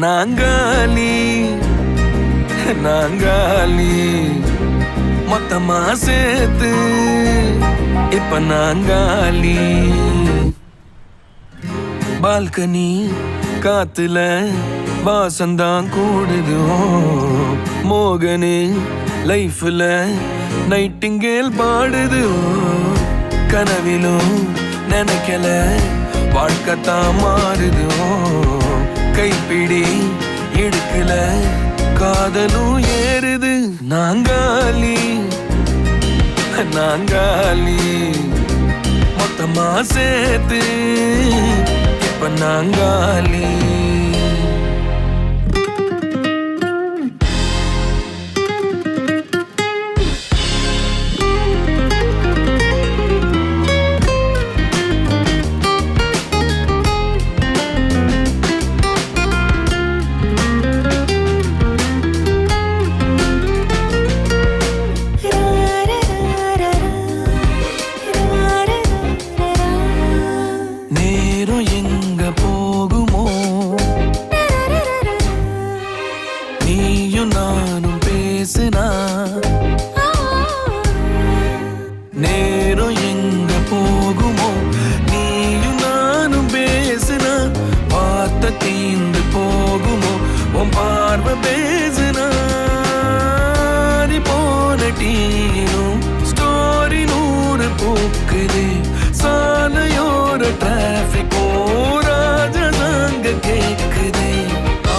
நாங்காலி நாங்காலி மொத்தமா சேர்த்து இப்ப நாங்காலி. பால்கனி காத்துல வாசந்தான் கூடுதோ மோகனு லைஃப்ல நைட்டிங்கேல் பாடுது. கனவிலும் நினைக்கல வாழ்க்கைத்தான் மாறுதோ. கைப்பிடி இடுக்கல காதலும் ஏறுது. நாங்காலி நாங்காலி மொத்தமா சேர்த்து இப்ப நாங்காலி. நீயும் நானும் பேசுனா நேரம் எங்க போகுமோ. நீயும் நானும் பேசுனா பார்த்த தீந்து போகுமோ. உன் பார்வை பேசுனா போன டீனும் ஸ்டோரி 100 போக்குது. சாலையோர டிராபிக் ராஜாங்க கேக்குதே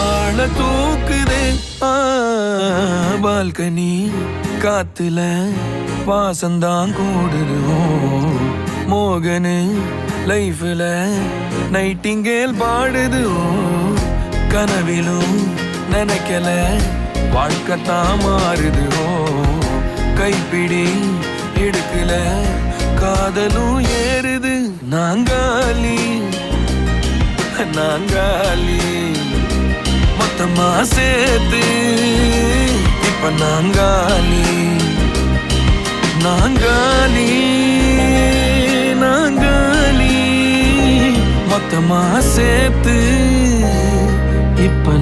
ஆள தூக்குதே. பால்கனி காத்துல வாசந்தான் கூடுதும் மோகனு லைஃப்ல நைட்டிங்கேல் பாடுது. கனவிலும் நினைக்கல வாழ்க்கைத்தான் மாறுது. கைப்பிடி இடுக்கல காதலும் ஏறுது. நாங்காலி நாங்காலி மொத்தமா சேர்த்து இப்ப நாங்காலி. நாங்காலி நாங்காலி மொத்தமா சேர்த்து இப்ப